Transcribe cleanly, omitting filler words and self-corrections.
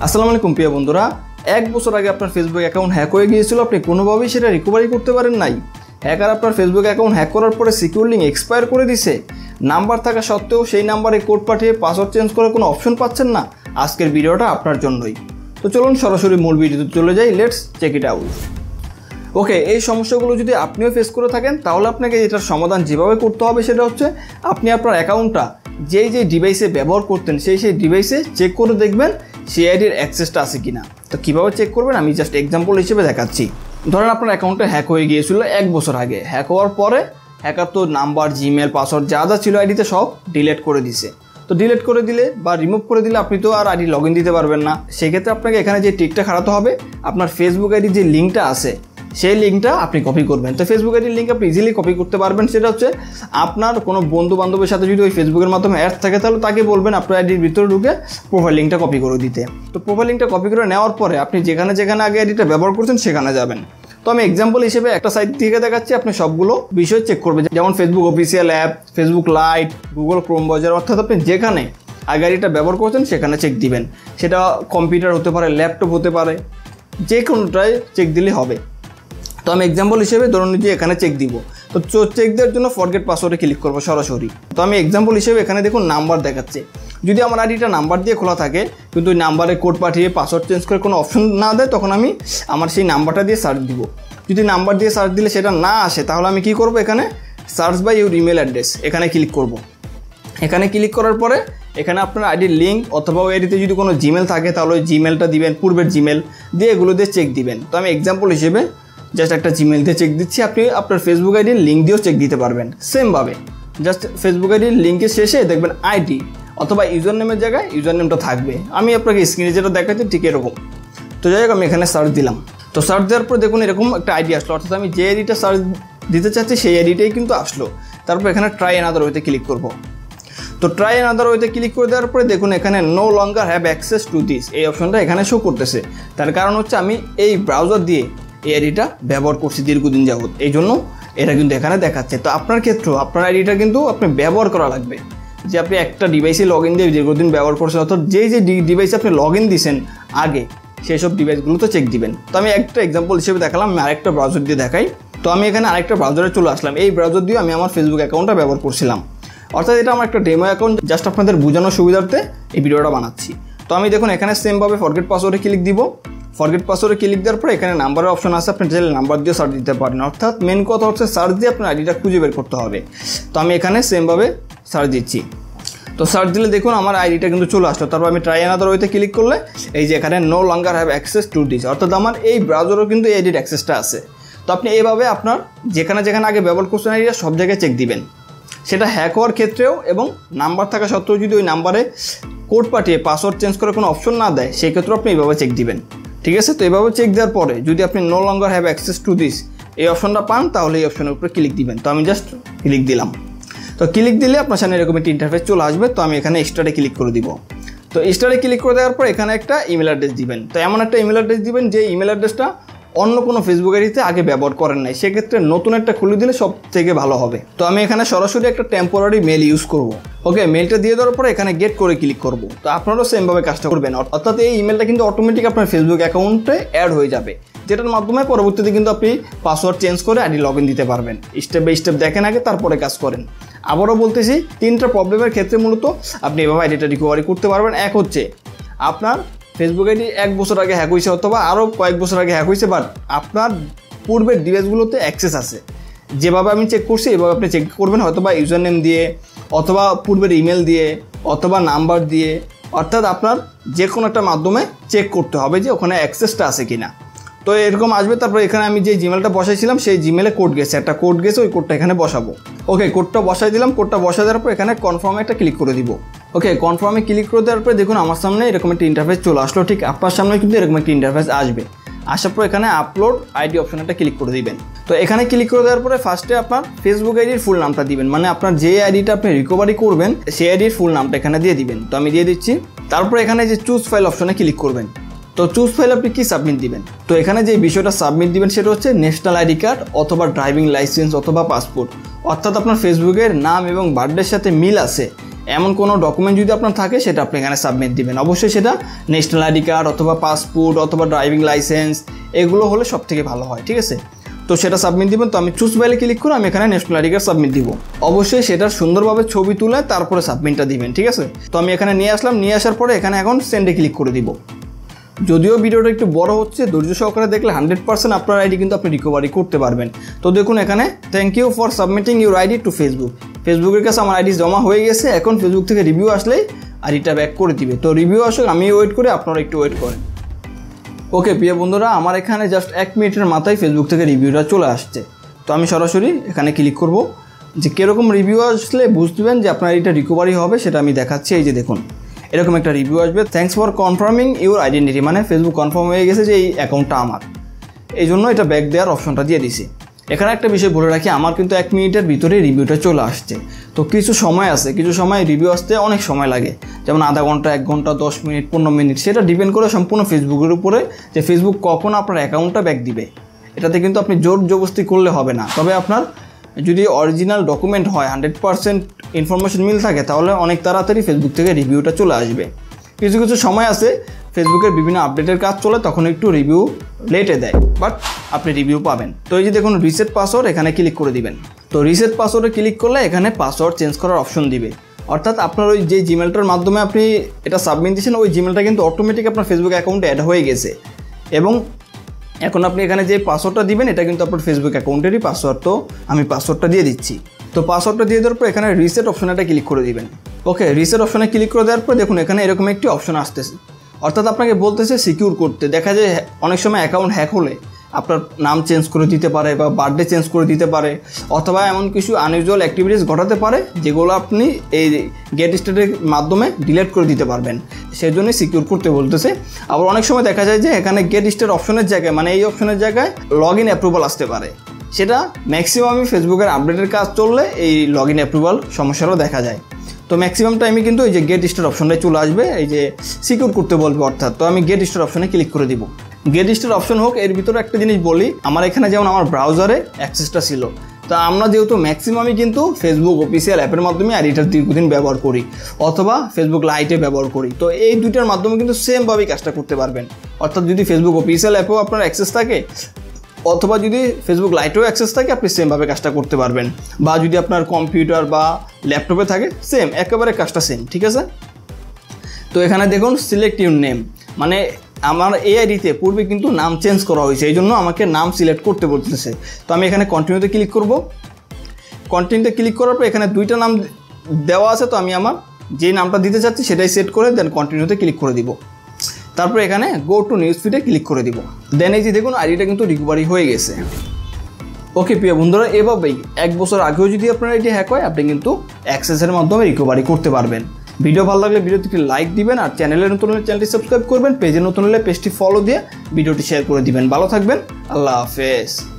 আসসালামু আলাইকুম প্রিয় বন্ধুরা, এক বছর আগে আপনার ফেসবুক অ্যাকাউন্ট হ্যাক হয়ে গিয়েছিল, আপনি কোনোভাবেই সেটা রিকভারি করতে পারেন নাই। হ্যাকার আপনার ফেসবুক অ্যাকাউন্ট হ্যাক করার পরে সিকিউর লিঙ্ক এক্সপায়ার করে দিছে। নাম্বার থাকা সত্ত্বেও সেই নাম্বারে কোড পাঠিয়ে পাসওয়ার্ড চেঞ্জ করার কোনো অপশন পাচ্ছেন না। আজকের ভিডিওটা আপনার জন্যই। তো চলুন সরাসরি মূল ভিডিওতে চলে যাই, লেটস চেক ইট আউট। ওকে, এই সমস্যাগুলো যদি আপনিও ফেস করে থাকেন তাহলে আপনাকে এটার সমাধান যেভাবে করতে হবে সেটা হচ্ছে আপনি আপনার অ্যাকাউন্টটা যেই ডিভাইসে ব্যবহার করতেন সেই ডিভাইসে চেক করে দেখবেন সেই আইডির অ্যাক্সেসটা আছে কিনা। তো কীভাবে চেক করবেন আমি জাস্ট এক্সাম্পল হিসেবে দেখাচ্ছি। ধরেন আপনার অ্যাকাউন্টে হ্যাক হয়ে গিয়েছিল এক বছর আগে। হ্যাক হওয়ার পরে হ্যাকার তো নাম্বার, জিমেল, পাসওয়ার্ড যা যা ছিল আইডিতে সব ডিলিট করে দিছে। তো ডিলিট করে দিলে বা রিমুভ করে দিলে আপনি তো আর আইডি লগ ইন দিতে পারবেন না। সেক্ষেত্রে আপনাকে এখানে যে টিকটা খাটাতে হবে, আপনার ফেসবুক আইডির যে লিঙ্কটা আছে সেই লিঙ্কটা আপনি কপি করবেন। তো ফেসবুক আইডির লিঙ্ক আপনি ইজিলি কপি করতে পারবেন। সেটা হচ্ছে আপনার কোনো বন্ধু বান্ধবের সাথে যদি ওই ফেসবুকের মাধ্যমে অ্যাড থাকে তাহলে তাকে বলবেন আপনার আইডির ভিতরে ঢুকে প্রোফাইল লিঙ্কটা কপি করে দিতে। তো প্রোফাইল লিঙ্কটা কপি করে নেওয়ার পরে আপনি যেখানে যেখানে আগে আইডিটা ব্যবহার করছেন সেখানে যাবেন। তো আমি এক্সাম্পল হিসেবে একটা সাইট থেকে দেখাচ্ছি, আপনি সবগুলো বিষয় চেক করবেন, যেমন Facebook official app, Facebook light, Google Chrome browser, অর্থাৎ আপনি যেখানে আগে আইডিটা ব্যবহার করছেন সেখানে চেক দিবেন। সেটা কম্পিউটার হতে পারে, ল্যাপটপ হতে পারে, যে কোনোটায় চেক দিলে হবে। তো আমি এক্সাম্পল হিসেবে ধরুন যে এখানে চেক দিব। তো চেক দেওয়ার জন্য ফরগেট পাসওয়ার্ডে ক্লিক করবো সরাসরি। তো আমি এক্সাম্পল হিসেবে এখানে দেখুন নাম্বার দেখাচ্ছে। যদি আমার আইডিটা নাম্বার দিয়ে খোলা থাকে কিন্তু ওই নাম্বারে কোড পাঠিয়ে পাসওয়ার্ড চেঞ্জ করে কোনো অপশন না দেয়, তখন আমি আমার সেই নাম্বারটা দিয়ে সার্চ দিব। যদি নাম্বার দিয়ে সার্চ দিলে সেটা না আসে তাহলে আমি কি করব, এখানে search by your email address এখানে ক্লিক করব। এখানে ক্লিক করার পরে এখানে আপনার আইডির লিঙ্ক অথবা ওই আইডিতে যদি কোনো জিমেল থাকে তাহলে ওই জিমেলটা দিবেন, পূর্বের জিমেল দিয়ে এগুলো দিয়ে চেক দিবেন। তো আমি এক্সাম্পল হিসেবে জাস্ট একটা জিমেল দিয়ে চেক দিচ্ছি। আপনি আপনার ফেসবুক আইডির লিঙ্ক দিয়েও চেক দিতে পারবেন সেমভাবে। জাস্ট ফেসবুক আইডির লিঙ্কের শেষে দেখবেন আইডি অথবা ইউজার নেমের জায়গায় ইউজার নেমটা থাকবে। আমি আপনাকে স্ক্রিনে যেটা দেখাচ্ছি ঠিক এরকম। তো যাই হোক, আমি এখানে সার্চ দিলাম। তো সার্চ দেওয়ার পর দেখুন এরকম একটা আইডি আসলো, অর্থাৎ আমি যে আইডিটা সার্চ দিতে চাচ্ছি সেই আইডিটাই কিন্তু আসলো। তারপর এখানে ট্রাই অ্যানাদার ওয়েতে ক্লিক করব। তো ট্রাই অ্যানাদার ওয়েতে ক্লিক করে দেওয়ার পরে দেখুন এখানে no longer have access to this এই অপশনটা এখানে শো করতেছে। তার কারণ হচ্ছে আমি এই ব্রাউজার দিয়ে এই আইডিটা ব্যবহার করছি দীর্ঘদিন যাবত, এই জন্য এটা কিন্তু এখানে দেখাচ্ছে। তো আপনার ক্ষেত্রেও আপনার আইডিটা কিন্তু আপনি ব্যবহার করা লাগবে, যে আপনি একটা ডিভাইসে লগ ইন দিয়ে দীর্ঘদিন ব্যবহার করছেন, অর্থাৎ যে ডিভাইসে আপনি লগ ইন দিয়েছেন আগে সেই সব ডিভাইসগুলো তো চেক দিবেন। তো আমি একটা এক্সাম্পল হিসেবে দেখালাম, আমি আরেকটা ব্রাউজার দিয়ে দেখাই। তো আমি এখানে আরেকটা ব্রাউজারে চলে আসলাম। এই ব্রাউজার দিয়ে আমি আমার ফেসবুক অ্যাকাউন্টটা ব্যবহার করছিলাম, অর্থাৎ এটা আমার একটা ডেমো অ্যাকাউন্ট, জাস্ট আপনাদের বোঝানোর সুবিধার্থে এই ভিডিওটা বানাচ্ছি। তো আমি দেখুন এখানে সেমভাবে ফরগেট পাসওয়ার্ডে ক্লিক দিব। ফরগেট পাসওয়ার্ডে ক্লিক দেওয়ার পরে এখানে নাম্বারের অপশন আছে, আপনি চাইলে নাম্বার দিয়ে সার্চ দিতে পারেন। অর্থাৎ মেন কথা হচ্ছে সার্চ দিয়ে আপনার আইডিটা খুঁজে বের করতে হবে। তো আমি এখানে সেমভাবে সার্চ দিচ্ছি। তো সার্চ দিলে দেখুন আমার আইডিটা কিন্তু চলে আসলো। তারপর আমি ট্রাই অ্যানাদার ওয়েতে ক্লিক করলে এই যে এখানে no longer have access to this, অর্থাৎ আমার এই ব্রাউজারও কিন্তু এই আইডির অ্যাক্সেসটা আছে। তো আপনি এইভাবে আপনার যেখানে যেখানে আগে ব্যবহার করছেন আইডিটা সব জায়গায় চেক দিবেন, সেটা হ্যাক হওয়ার ক্ষেত্রেও, এবং নাম্বার থাকা সত্ত্বেও যদি ওই নাম্বারে কোড পাঠিয়ে পাসওয়ার্ড চেঞ্জ করে কোনো অপশন না দেয় সেই ক্ষেত্রেও আপনি এইভাবে চেক দিবেন। ঠিক আছে? তো এইভাবে চেক দেওয়ার পরে যদি আপনি no longer have access to this এই অপশনটা পান তাহলে এই অপশনের উপরে ক্লিক দিবেন। তো আমি জাস্ট ক্লিক দিলাম। তো ক্লিক দিলে আপনার সামনে এরকম একটি ইন্টারফেস চলে আসবে। তো আমি এখানে স্টারে ক্লিক করে দিব। তো স্টারে ক্লিক করে দেওয়ার পর এখানে একটা ইমেল অ্যাড্রেস দিবেন। তো এমন একটা ইমেল অ্যাড্রেস দিবেন যে ইমেল অ্যাড্রেসটা অন্য কোনো ফেসবুক আইডিতে আগে ব্যবহার করেন নাই, সেক্ষেত্রে নতুন একটা খুলে দিলে সব থেকে ভালো হবে। তো আমি এখানে সরাসরি একটা টেম্পোরারি মেল ইউজ করব। ওকে, মেলটা দিয়ে দেওয়ার পরে এখানে গেট করে ক্লিক করব। তো আপনারাও সেমভাবে কাজটা করবেন, অর্থাৎ এই ইমেলটা কিন্তু অটোমেটিক আপনার ফেসবুক অ্যাকাউন্টে অ্যাড হয়ে যাবে, যেটার মাধ্যমে পরবর্তীতে কিন্তু আপনি পাসওয়ার্ড চেঞ্জ করে আইডি লগ ইন দিতে পারবেন। স্টেপ বাই স্টেপ দেখেন আগে, তারপরে কাজ করেন। আবারও বলতেছি, তিনটা প্রবলেমের ক্ষেত্রে মূলত আপনি এভাবে আইডিটা রিকভারি করতে পারবেন। এক হচ্ছে আপনার ফেসবুক আইডি এক বছর আগে হ্যাক হয়েছে অথবা আরও কয়েক বছর আগে হ্যাক হয়েছে, বাট আপনার পূর্বের ডিভাইসগুলোতে অ্যাক্সেস আছে। যেভাবে আমি চেক করছি এভাবে আপনি চেক করবেন, হয়তো বা ইউজার নেম দিয়ে অথবা পূর্বের ইমেল দিয়ে অথবা নাম্বার দিয়ে, অর্থাৎ আপনার যে কোনো একটা মাধ্যমে চেক করতে হবে যে ওখানে অ্যাক্সেসটা আছে কি না। তো এরকম আসবে। তারপর এখানে আমি যে জিমেলটা বসাইছিলাম সেই জিমেলে কোড গেছে, একটা কোড গেছে, ওই কোডটা এখানে বসাবো। ওকে, কোডটা বসাই দিলাম। কোডটা বসাই দেওয়ার পর এখানে কনফার্মে একটা ক্লিক করে দিব। ওকে, কনফার্মে ক্লিক করে দেওয়ার পরে দেখুন আমার সামনে এরকম একটা ইন্টারফেস চলে আসলো। ঠিক আপনার সামনে কিন্তু এরকম একটা ইন্টারফেস আসবে। আসার পর এখানে আপলোড আইডি অপশনটা ক্লিক করে দিবেন। তো এখানে ক্লিক করে দেওয়ার পরে ফার্স্টে আপনার ফেসবুক আইডির ফুল নামটা দিবেন, মানে আপনার যে আইডিটা আপনি রিকভারি করবেন সেই আইডির ফুল নামটা এখানে দিয়ে দিবেন। তো আমি দিয়ে দিচ্ছি। তারপর এখানে যে চুজ ফাইল অপশনে ক্লিক করবেন। তো চুজ ফাইল আপনি কি সাবমিট দিবেন। তো এখানে যে বিষয়টা সাবমিট দিবেন সেটা হচ্ছে ন্যাশনাল আইডি কার্ড অথবা ড্রাইভিং লাইসেন্স অথবা পাসপোর্ট, অর্থাৎ আপনার ফেসবুকের নাম এবং বার্থডের সাথে মিল আছে এমন কোনো ডকুমেন্ট যদি আপনার থাকে সেটা আপনি এখানে সাবমিট দিবেন। অবশ্যই সেটা ন্যাশনাল আইডি কার্ড অথবা পাসপোর্ট অথবা ড্রাইভিং লাইসেন্স এগুলো হলে সব থেকে ভালো হয়, ঠিক আছে। তো সেটা সাবমিট দিবেন। তো আমি চুজ ফাইলে ক্লিক করে আমি এখানে ন্যাশনাল আইডি কার্ড সাবমিট দিব। অবশ্যই সেটার সুন্দরভাবে ছবি তুলে তারপরে সাবমিটটা দিবেন, ঠিক আছে। তো আমি এখানে নিয়ে আসলাম, নিয়ে আসার পরে এখানে এখন সেন্ডে ক্লিক করে দিব। যদিও ভিডিওটা একটু বড় হচ্ছে, ধৈর্য সহকারে দেখলে 100% আপনার আইডি কিন্তু আপনি রিকভারি করতে পারবেন। তো দেখুন এখানে thank you for submitting your ID to Facebook. ফেসবুকের কাছে আমার আইডি জমা হয়ে গেছে, এখন ফেসবুক থেকে রিভিউ আসলেই আইডিটা ব্যাক করে দিবে। তো রিভিউ আসুক, আমি ওয়েট করি, আপনারা একটু ওয়েট করেন। ওকে প্রিয় বন্ধুরা, আমার এখানে জাস্ট 1 মিনিটের মাথায় ফেসবুক থেকে রিভিউটা চলে আসছে। তো আমি সরাসরি এখানে ক্লিক করব। যে কীরকম রিভিউ আসলে বুঝবেন যে আপনার এটা রিকভারি হবে সেটা আমি দেখাচ্ছি। এই যে দেখুন এরকম একটা রিভিউ আসবে, thanks for confirming your identity, মানে ফেসবুক কনফার্ম হয়ে গেছে যে এই অ্যাকাউন্টটা আমার, এই জন্য এটা ব্যাক দেওয়ার অপশনটা দিয়ে দিছি। এখানে একটা বিষয় বলে রাখি, আমার কিন্তু 1 মিনিটের ভিতরে রিভিউটা চলে আসছে। তো কিছু সময় আছে, কিছু সময় রিভিউ আসতে অনেক সময় লাগে, যেমন আধা ঘন্টা, 1 ঘন্টা, 10 মিনিট, 15 মিনিট, সেটা ডিপেন্ড করে সম্পূর্ণ ফেসবুকের উপরে যে ফেসবুক কখন আপনার অ্যাকাউন্টটা ব্যাক দিবে। এটাতে কিন্তু আপনি জোর জবরদস্তি করলে হবে না। তবে আপনার যদি অরিজিনাল ডকুমেন্ট হয়, 100% ইনফরমেশন মিল থাকে, তাহলে অনেক তাড়াতাড়ি ফেসবুক থেকে রিভিউটা চলে আসবে। কিছু কিছু সময় আছে ফেসবুকের বিভিন্ন আপডেটের কাজ চলে, তখন একটু রিভিউ লেটে দেয়, বাট আপনি রিভিউ পাবেন। তো এই যে দেখুন রিসেট পাসওয়ার্ড, এখানে ক্লিক করে দিবেন। তো রিসেট পাসওয়ার্ডে ক্লিক করলে এখানে পাসওয়ার্ড চেঞ্জ করার অপশন দিবে। অর্থাৎ আপনার ওই যে জিমেলটার মাধ্যমে আপনি এটা সাবমিট দিয়েছেন, ওই জিমেলটা কিন্তু অটোমেটিক আপনার ফেসবুক অ্যাকাউন্টে অ্যাড হয়ে গেছে। এবং এখন আপনি এখানে যে পাসওয়ার্ডটা দিবেন এটা কিন্তু আপনার ফেসবুক অ্যাকাউন্টেরই পাসওয়ার্ড। তো আমি পাসওয়ার্ডটা দিয়ে দিচ্ছি। তো পাসওয়ার্ডটা দিয়ে দেওয়ার পর এখানে রিসেট অপশনটা ক্লিক করে দিবেন। ওকে, রিসেট অপশনে ক্লিক করে দেওয়ার পর দেখুন এখানে এরকম একটি অপশন আসতেছে, অর্থাৎ আপনাকে বলতেছে সিকিউর করতে। দেখা যায় অনেক সময় অ্যাকাউন্ট হ্যাক হলে আপনার নাম চেঞ্জ করে দিতে পারে বা বার্থডে চেঞ্জ করে দিতে পারে, অথবা এমন কিছু আনইউজুয়াল অ্যাক্টিভিটিস ঘটাতে পারে যেগুলো আপনি এই গেট স্টার্টের মাধ্যমে ডিলিট করে দিতে পারবেন। সেই জন্যই সিকিউর করতে বলতেছে। আবার অনেক সময় দেখা যায় যে এখানে গেট স্টার্ট অপশনের জায়গায়, মানে এই অপশনের জায়গায় লগ ইন অ্যাপ্রুভাল আসতে পারে। সেটা ম্যাক্সিমামই ফেসবুকের আপডেটের কাজ চললে এই লগ ইন অ্যাপ্রুভাল সমস্যারও দেখা যায়। তো ম্যাক্সিমাম টাইমে কিন্তু এই যে গেট স্টার্ট অপশনটাই চলে আসবে, এই যে সিকিউর করতে বলবে অর্থাৎ। তো আমি গেট স্টার্ট অপশনে ক্লিক করে দিব। গেট স্টার্ট অপশন হোক, এর ভিতরে একটা জিনিস বলি, আমার এখানে যেমন আমার ব্রাউজারে অ্যাক্সেসটা ছিল, তা আমরা যেহেতু ম্যাক্সিমামই কিন্তু ফেসবুক অফিসিয়াল অ্যাপের মাধ্যমে আইডিটা দীর্ঘদিন ব্যবহার করি, অথবা ফেসবুক লাইটে ব্যবহার করি। তো এই দুইটার মাধ্যমে কিন্তু সেমভাবেই কাজটা করতে পারবেন। অর্থাৎ যদি ফেসবুক অফিসিয়াল অ্যাপেও আপনার অ্যাক্সেস থাকে, অথবা যদি ফেসবুক লাইটেও অ্যাক্সেস থাকে, আপনি সেমভাবে কাজটা করতে পারবেন। বা যদি আপনার কম্পিউটার বা ল্যাপটপে থাকে, সেম, একেবারে কাজটা সেম, ঠিক আছে। তো এখানে দেখুন সিলেক্ট ইউর নেম, মানে আমার এই আইডিতে পূর্বে কিন্তু নাম চেঞ্জ করা হয়েছে, এই জন্য আমাকে নাম সিলেক্ট করতে বলতেছে। তো আমি এখানে কন্টিনিউতে ক্লিক করব। কন্টিনিউতে ক্লিক করার পর এখানে 2টা নাম দেওয়া আছে, তো আমি আমার যে নামটা দিতে চাচ্ছি সেটাই সেট করে দেন কন্টিনিউতে ক্লিক করে দিব। তারপর এখানে গো টু নিউজ ফিডে ক্লিক করে দিব। দেন এই যে দেখুন আইডিটা কিন্তু রিকভারি হয়ে গেছে। ওকে প্রিয় বন্ধুরা, এভাবেই 1 বছর আগেও যদি আপনার আইডি হ্যাক হয়, আপনি কিন্তু অ্যাক্সেসের মাধ্যমে রিকভারি করতে পারবেন। ভিডিও ভালো লাগলে ভিডিওতে একটি লাইক দিবেন, আর চ্যানেলে নতুন হলে চ্যানেলটি সাবস্ক্রাইব করবেন, পেজে নতুন হলে পেজটি ফলো দিয়ে ভিডিওটি শেয়ার করে দিবেন। ভালো থাকবেন, আল্লাহ হাফেজ।